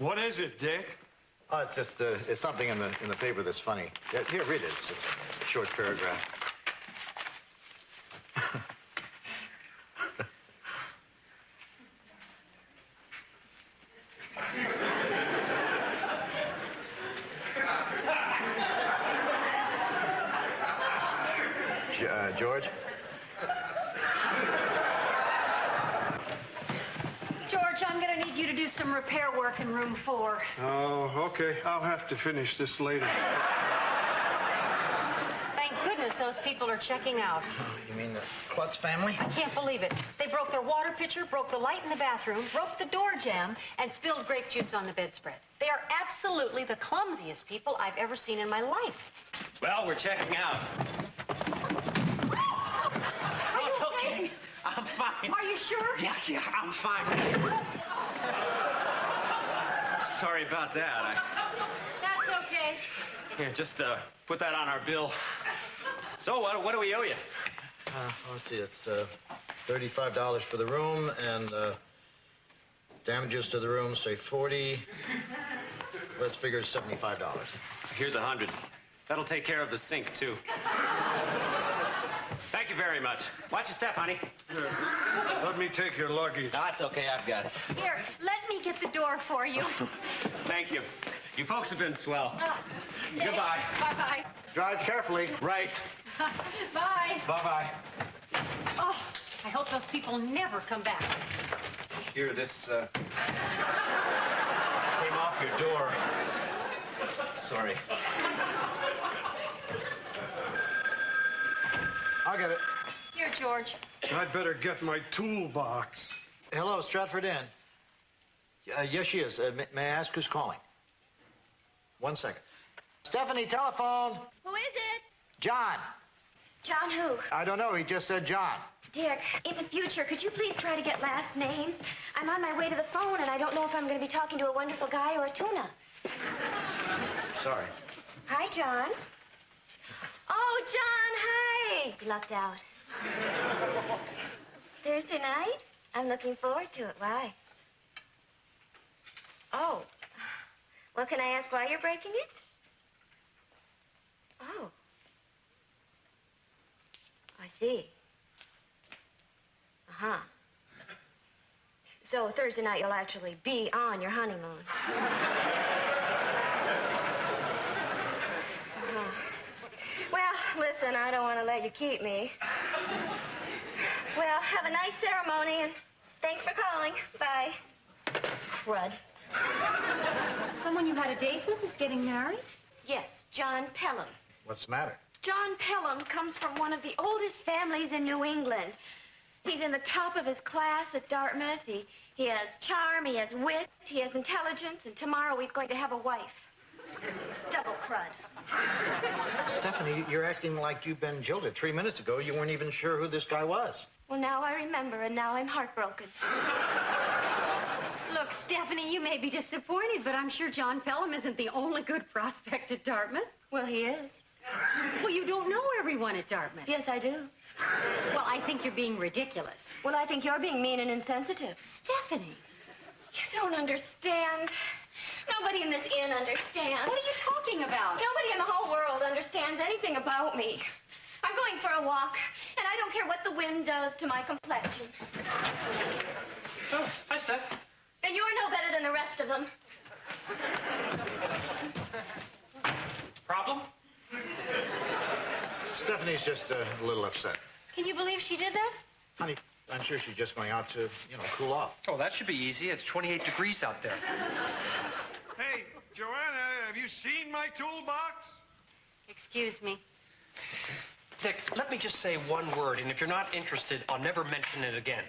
What is it, Dick? Oh, it's just it's something in the paper that's funny. Here, read it. It's a short paragraph. George? George, I'm going to need you to do some repair work in room 4. Oh, okay. I'll have to finish this later. Thank goodness those people are checking out. You mean the Klutz family? I can't believe it. They broke their water pitcher, broke the light in the bathroom, broke the door jamb, and spilled grape juice on the bedspread. They are absolutely the clumsiest people I've ever seen in my life. Well, we're checking out. Are you okay? I'm fine. Are you sure? Yeah, I'm fine. Sorry about that. That's okay. Here, just put that on our bill. So, what do we owe you? Let's see, it's $35 for the room, and damages to the room, say 40. Let's figure $75. Here's 100. That'll take care of the sink, too. Thank you very much. Watch your step, honey. Here, let me take your luggage. No, it's okay. I've got it. Here, let me get the door for you. Thank you. You folks have been swell. Goodbye. Bye-bye. Drive carefully. Right. Bye. Bye-bye. Oh, I hope those people never come back. Here, this came off your door. Sorry. I'll get it. Here, George. I'd better get my toolbox. Hello, Stratford Inn. Yes, she is. May I ask who's calling? 1 second. Stephanie, telephone. Who is it? John. John who? I don't know. He just said John. Dick, in the future, could you please try to get last names? I'm on my way to the phone, and I don't know if I'm going to be talking to a wonderful guy or a tuna. Sorry. Hi, John. Oh, John, hi. You lucked out. Thursday night? I'm looking forward to it. Why? Oh. Well, can I ask why you're breaking it? Oh. I see. Uh-huh. So Thursday night you'll actually be on your honeymoon. Uh-huh. Well, listen, I don't want to let you keep me. Well, have a nice ceremony, and thanks for calling. Bye. Crud. Someone you had a date with is getting married? Yes, John Pelham. What's the matter? John Pelham comes from one of the oldest families in New England. He's in the top of his class at Dartmouth. He has charm, he has wit, he has intelligence, and tomorrow he's going to have a wife. Double crud. Stephanie, you're acting like you've been jilted. 3 minutes ago, you weren't even sure who this guy was. Well, now I remember, and now I'm heartbroken. Look, Stephanie, you may be disappointed, but I'm sure John Pelham isn't the only good prospect at Dartmouth. Well, he is. Well, you don't know everyone at Dartmouth. Yes, I do. Well, I think you're being ridiculous. Well, I think you're being mean and insensitive. Stephanie. You don't understand. Nobody in this inn understands. What are you talking about? Nobody in the whole world understands anything about me. I'm going for a walk, and I don't care what the wind does to my complexion. Oh, hi, Steph. And you're no better than the rest of them. Problem? Stephanie's just a little upset. Can you believe she did that? Honey, I'm sure she's just going out to, cool off. Oh, that should be easy. It's 28 degrees out there. Hey, Joanna, have you seen my toolbox? Excuse me. Dick, let me just say one word, and if you're not interested, I'll never mention it again.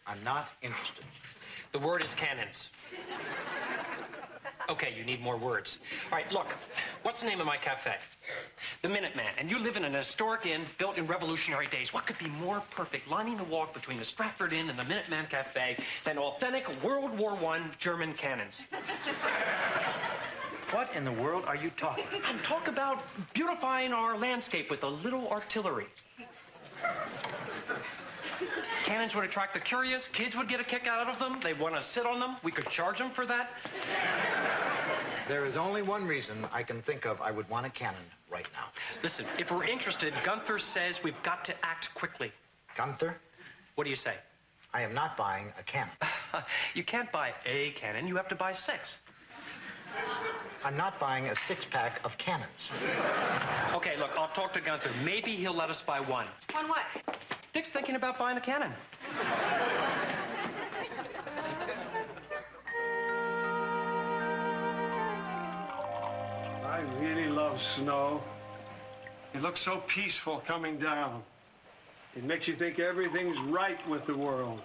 I'm not interested. The word is cannons. Okay, you need more words. All right, look, what's the name of my cafe? The Minuteman, and you live in an historic inn built in revolutionary days. What could be more perfect, lining the walk between the Stratford Inn and the Minuteman Cafe than authentic World War I German cannons? What in the world are you talking about? I'm talking about beautifying our landscape with a little artillery. Cannons would attract the curious. Kids would get a kick out of them. They'd want to sit on them. We could charge them for that. There is only one reason I can think of I would want a cannon right now. Listen, if we're interested, Gunther says we've got to act quickly. Gunther, What do you say? I am not buying a cannon. You can't buy a cannon. You have to buy 6. I'm not buying a 6-pack of cannons. Okay, look, I'll talk to Gunther. Maybe he'll let us buy 1. On what? Dick's thinking about buying a cannon. I really love snow. It looks so peaceful coming down. It makes you think everything's right with the world.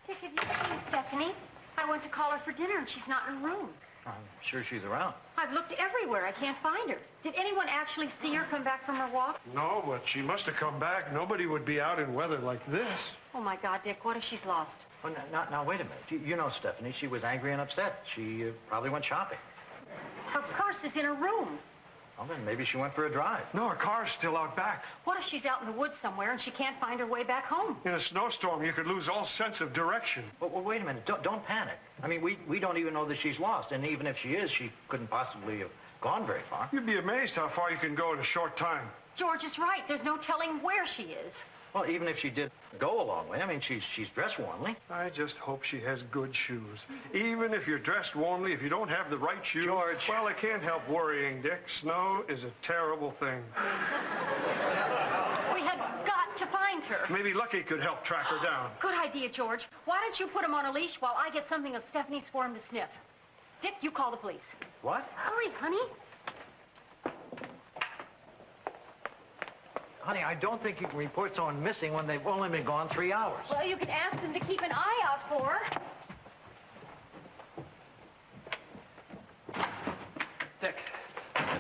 Dick, have you seen Stephanie? I went to call her for dinner and she's not in her room. I'm sure she's around. I've looked everywhere. I can't find her. Did anyone actually see her come back from her walk? No, but she must have come back. Nobody would be out in weather like this. Oh, my God, Dick, what if she's lost? Oh, now, wait a minute. You know Stephanie. She was angry and upset. She probably went shopping. Her purse is in her room. Well, then maybe she went for a drive. No, her car's still out back. What if she's out in the woods somewhere and she can't find her way back home? In a snowstorm, you could lose all sense of direction. Well, wait a minute. Don't panic. I mean, we don't even know that she's lost. And even if she is, she couldn't possibly have gone very far. You'd be amazed how far you can go in a short time. George is right. There's no telling where she is. Well, even if she did go a long way, I mean, she's dressed warmly. I just hope she has good shoes. Even if you're dressed warmly, if you don't have the right shoes... George. Well, I can't help worrying, Dick. Snow is a terrible thing. We have got to find her. Maybe Lucky could help track her down. Good idea, George. Why don't you put him on a leash while I get something of Stephanie's for him to sniff? Dick, you call the police. What? Hurry, honey. Honey, I don't think you can report someone missing when they've only been gone 3 hours. Well, you can ask them to keep an eye out for her. Dick,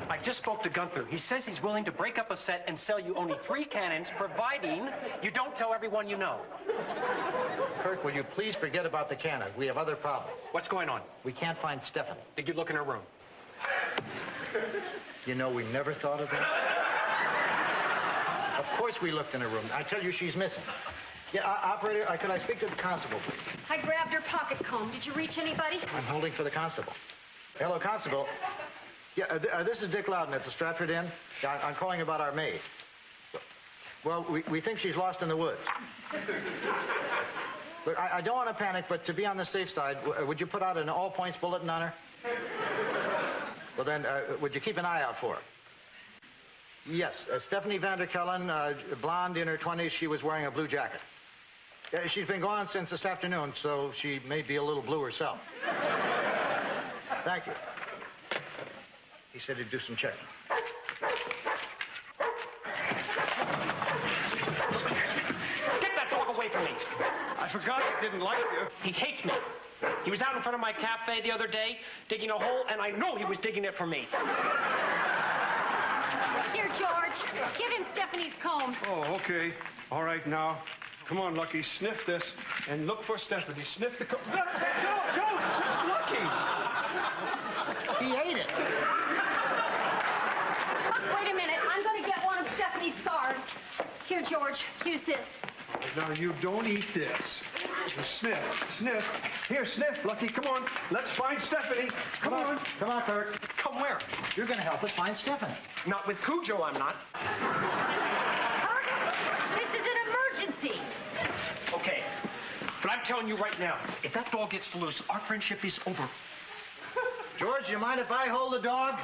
I just spoke to Gunther. He says he's willing to break up a set and sell you only 3 cannons, providing you don't tell everyone you know. Kirk, will you please forget about the cannon? We have other problems. What's going on? We can't find Stephanie. Did you look in her room? You know, we never thought of that. Of course we looked in her room. I tell you, she's missing. Yeah, operator, could I speak to the constable, please? I grabbed her pocket comb. Did you reach anybody? I'm holding for the constable. Hello, constable. Yeah, this is Dick Loudon at the Stratford Inn. Yeah, I'm calling about our maid. Well, we think she's lost in the woods. Look, I don't want to panic, but to be on the safe side, would you put out an all-points bulletin on her? Well, then, would you keep an eye out for her? Yes, Stephanie Vanderkellen, blonde, in her 20s. She was wearing a blue jacket. She's been gone since this afternoon, so she may be a little blue herself. Thank you. He said he'd do some checking. Get that dog away from me. I forgot he didn't like you. He hates me. He was out in front of my cafe the other day, digging a hole, and I know he was digging it for me. Here, George. Give him Stephanie's comb. Oh, okay. All right, now. Come on, Lucky. Sniff this and look for Stephanie. Sniff the... Don't! Lucky! He ate it. Wait a minute. I'm going to get one of Stephanie's scarves. Here, George. Use this. Now, you don't eat this. Sniff. Here, sniff, Lucky. Come on. Let's find Stephanie. Come on. Come on, Kirk. Come where? You're going to help us find Stephanie. Not with Cujo, I'm not. Kirk, this is an emergency. Okay, but I'm telling you right now, if that dog gets loose, our friendship is over. George, you mind if I hold the dog?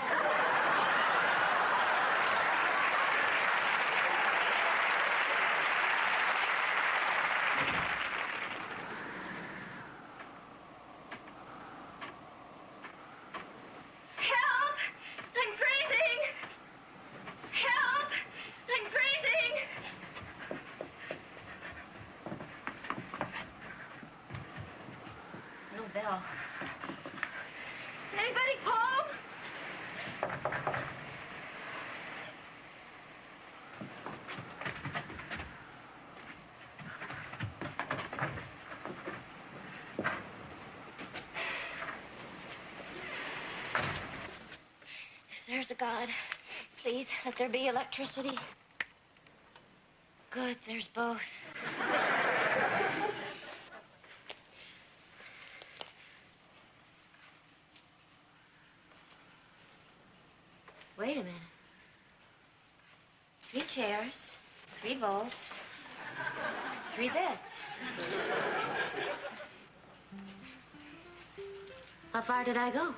Help! I'm breathing! Help! I'm breathing! No bell. Anybody home? If there's a God, please let there be electricity. Good, there's both. Wait a minute. 3 chairs, 3 bowls, 3 beds. How far did I go?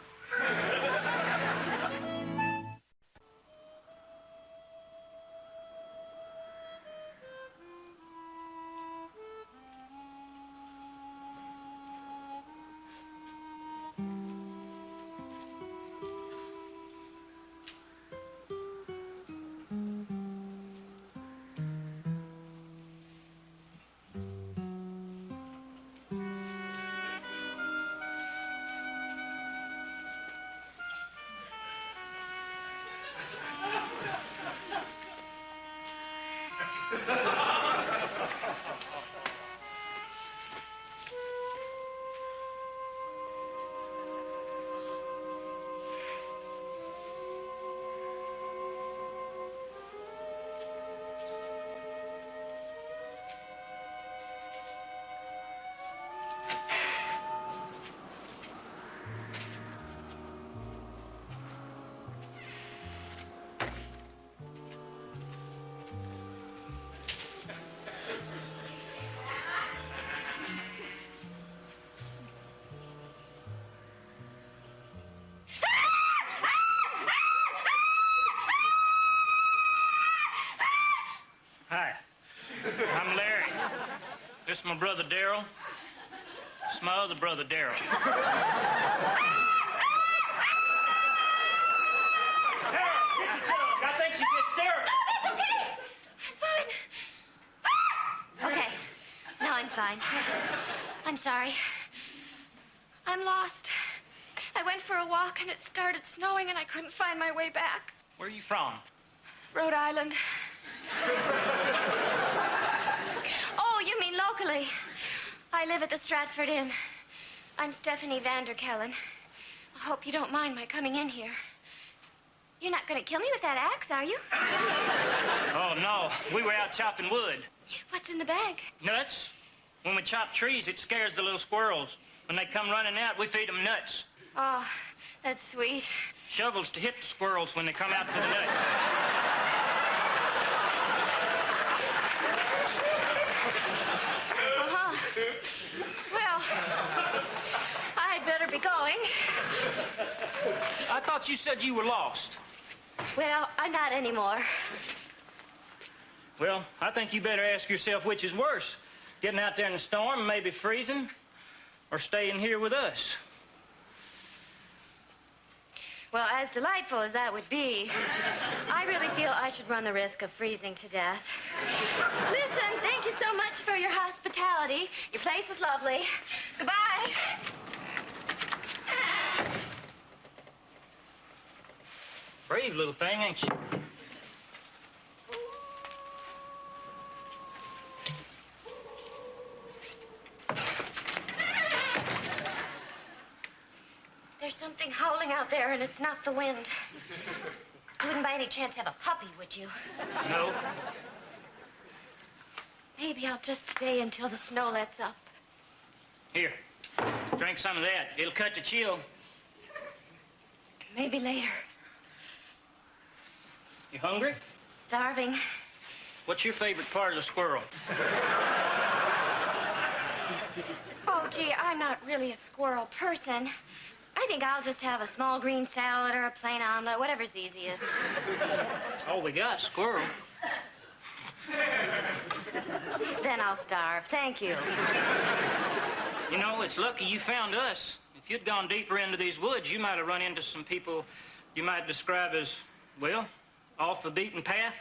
Hi, I'm Larry. This is my brother Daryl. This is my other brother Daryl. I think she's hysterical. That's okay. I'm fine. Okay. Now I'm fine. I'm sorry. I'm lost. I went for a walk and it started snowing and I couldn't find my way back. Where are you from? Rhode Island. Oh, you mean locally? I live at the Stratford Inn. I'm Stephanie Vanderkellen. I hope you don't mind my coming in here. You're not going to kill me with that axe, are you? Oh, no. We were out chopping wood. What's in the bag? Nuts. When we chop trees, it scares the little squirrels. When they come running out, we feed them nuts. Oh, that's sweet. Shovels to hit the squirrels when they come out for the nuts. Well, I'd better be going. I thought you said you were lost. Well, I'm not anymore. Well, I think you better ask yourself which is worse. Getting out there in the storm and maybe freezing, or staying here with us. Well, as delightful as that would be, I really feel I should run the risk of freezing to death. Listen, thank you so much for your hospitality. Your place is lovely. Goodbye. Brave little thing, ain't you? There's something howling out there, and it's not the wind. You wouldn't by any chance have a puppy, would you? No. Maybe I'll just stay until the snow lets up. Here, drink some of that. It'll cut the chill. Maybe later. You hungry? Starving. What's your favorite part of the squirrel? Oh, gee, I'm not really a squirrel person. I think I'll just have a small green salad or a plain omelet, whatever's easiest. All we got, squirrel. Then I'll starve. Thank you. You know, it's lucky you found us. If you'd gone deeper into these woods, you might have run into some people you might describe as, well, off the beaten path.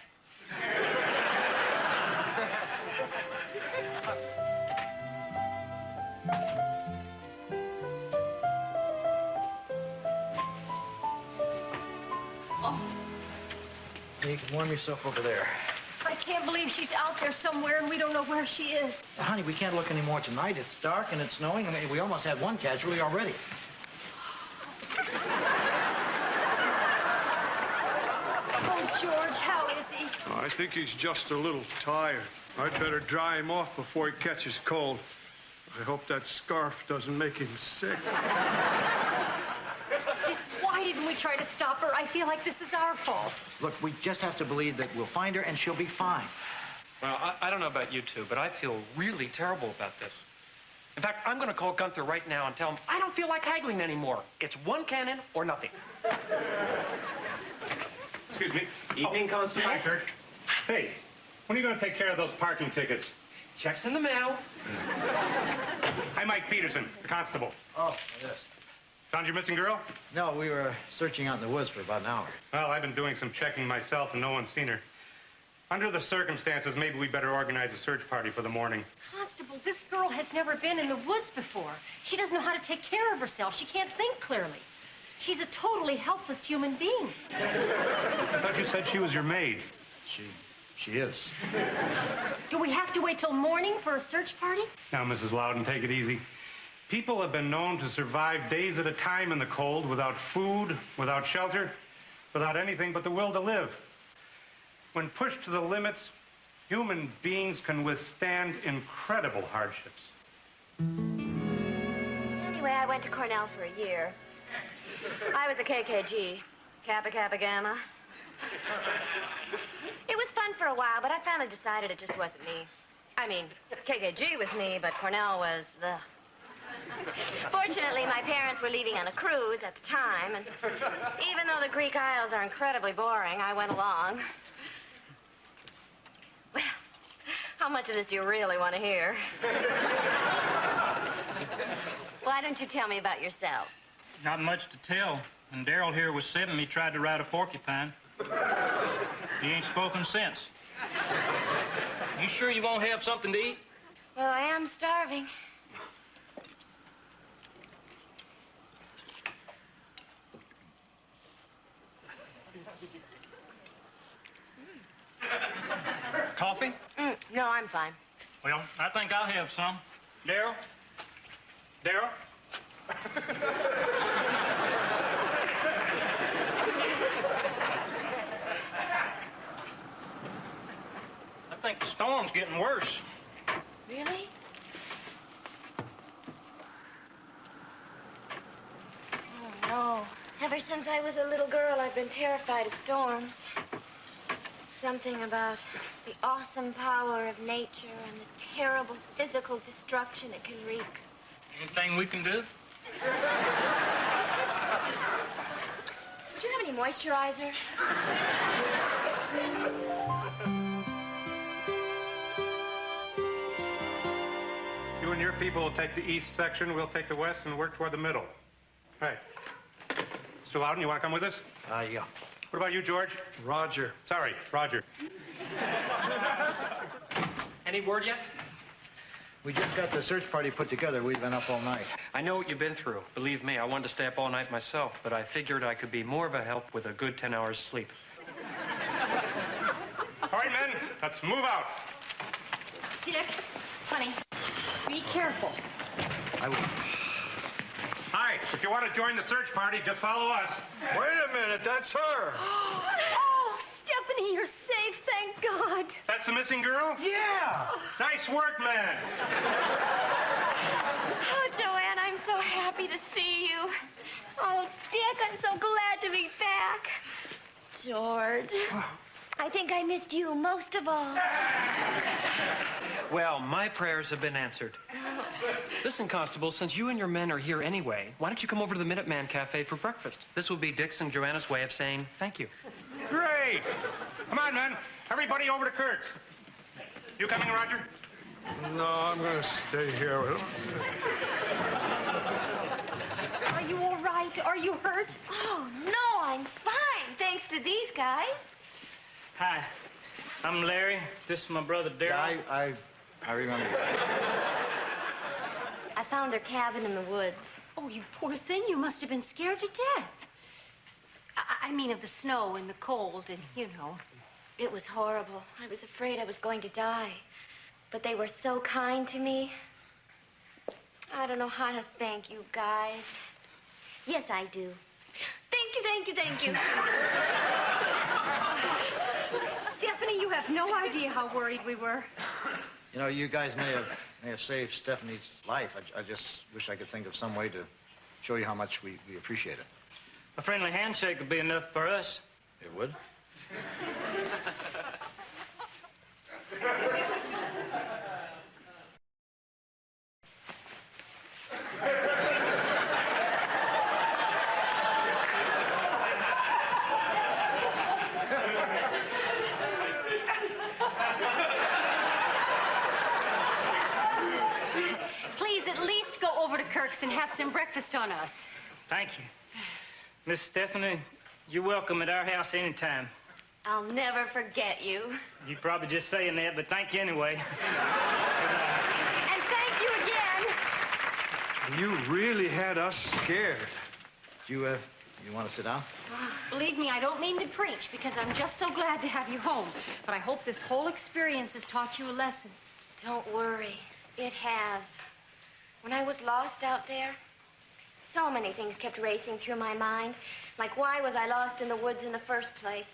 You can warm yourself over there. I can't believe she's out there somewhere and we don't know where she is. Honey, we can't look anymore tonight. It's dark and it's snowing. I mean, we almost had one casualty already. Oh, George, how is he? I think he's just a little tired. I'd better dry him off before he catches cold. I hope that scarf doesn't make him sick. Why didn't we try to stop her? I feel like this is our fault. Look, we just have to believe that we'll find her and she'll be fine. Well, I don't know about you two, but I feel really terrible about this. In fact, I'm going to call Gunther right now and tell him I don't feel like haggling anymore. It's one cannon or nothing. Excuse me. Evening, Constable. Hi, Kurt. Hey, when are you going to take care of those parking tickets? Checks in the mail. Hi, Mike Peterson, the constable. Oh, yes. Found your missing girl? No, we were searching out in the woods for about an hour. Well, I've been doing some checking myself and no one's seen her. Under the circumstances, maybe we better organize a search party for the morning. Constable, this girl has never been in the woods before. She doesn't know how to take care of herself. She can't think clearly. She's a totally helpless human being. I thought you said she was your maid. She is. Do we have to wait till morning for a search party? Now, Mrs. Loudon, take it easy. People have been known to survive days at a time in the cold without food, without shelter, without anything but the will to live. When pushed to the limits, human beings can withstand incredible hardships. Anyway, I went to Cornell for a year. I was a KKG, Kappa Kappa Gamma. It was fun for a while, but I finally decided it just wasn't me. I mean, KKG was me, but Cornell was the... Fortunately, my parents were leaving on a cruise at the time, and even though the Greek Isles are incredibly boring, I went along. Well, how much of this do you really want to hear? Why don't you tell me about yourselves? Not much to tell. When Darrell here was 7, he tried to ride a porcupine. He ain't spoken since. You sure you won't have something to eat? Well, I am starving. Coffee? No, I'm fine. Well, I think I'll have some. Darrell? Darrell? I think the storm's getting worse. Really? Oh, no. Ever since I was a little girl, I've been terrified of storms. Something about the awesome power of nature and the terrible physical destruction it can wreak. Anything we can do? Would you have any moisturizer? You and your people will take the east section, we'll take the west and work toward the middle. Right. Mr. Loudon, you want to come with us? Yeah. What about you, George? Roger. Sorry, Roger. Any word yet? We just got the search party put together. We've been up all night. I know what you've been through. Believe me, I wanted to stay up all night myself, but I figured I could be more of a help with a good 10 hours sleep. All right, men, let's move out. Dick, honey, be careful. I will. Hi, if you want to join the search party, just follow us. Wait a minute, that's her. Oh, Stephanie, you're safe, thank God. That's the missing girl? Yeah. Nice work, man. Oh, Joanne, I'm so happy to see you. Oh, Dick, I'm so glad to be back. George, I think I missed you most of all. Well, my prayers have been answered. Listen, Constable, since you and your men are here anyway, why don't you come over to the Minuteman Cafe for breakfast? This will be Dick's and Joanna's way of saying thank you. Great. Come on, men. Everybody over to Kurt's. You coming, Roger? No, I'm going to stay here. Are you all right? Are you hurt? Oh, no, I'm fine, thanks to these guys. Hi, I'm Larry. This is my brother Darrell. Yeah, I remember. I found her cabin in the woods. Oh, you poor thing. You must have been scared to death. I mean of the snow and the cold and, you know. It was horrible. I was afraid I was going to die. But they were so kind to me. I don't know how to thank you guys. Yes, I do. Thank you, thank you, thank you. Stephanie, you have no idea how worried we were. You know, you guys may have saved Stephanie's life. I just wish I could think of some way to show you how much we appreciate it. A friendly handshake would be enough for us. It would? Please at least go over to Kirk's and have some breakfast on us. Thank you. Miss Stephanie, you're welcome at our house anytime. I'll never forget you. You're probably just saying that, but thank you anyway. And thank you again. You really had us scared. You want to sit down? Believe me, I don't mean to preach because I'm just so glad to have you home. But I hope this whole experience has taught you a lesson. Don't worry. It has. When I was lost out there, so many things kept racing through my mind. Like, why was I lost in the woods in the first place?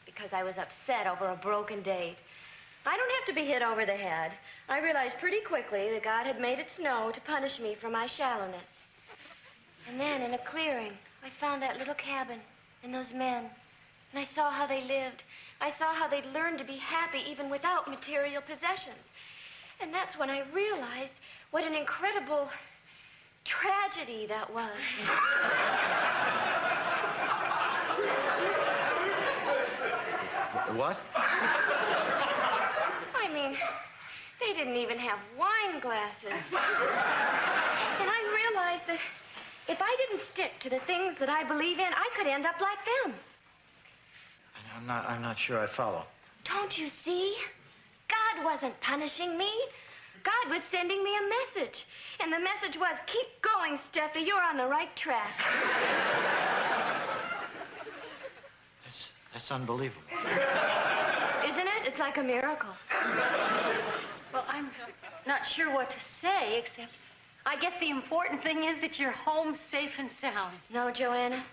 Because I was upset over a broken date. I don't have to be hit over the head. I realized pretty quickly that God had made it snow to punish me for my shallowness. And then in a clearing, I found that little cabin and those men. And I saw how they lived. I saw how they'd learned to be happy even without material possessions. And that's when I realized what an incredible tragedy that was. What? I mean, they didn't even have wine glasses. And I realized that if I didn't stick to the things that I believe in, I could end up like them. I'm not sure I follow. Don't you see? God wasn't punishing me. God was sending me a message. And the message was, keep going, Steffi. You're on the right track. That's unbelievable. Isn't it? It's like a miracle. Well, I'm not sure what to say, except I guess the important thing is that you're home safe and sound. No, Joanna.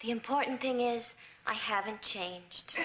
The important thing is I haven't changed.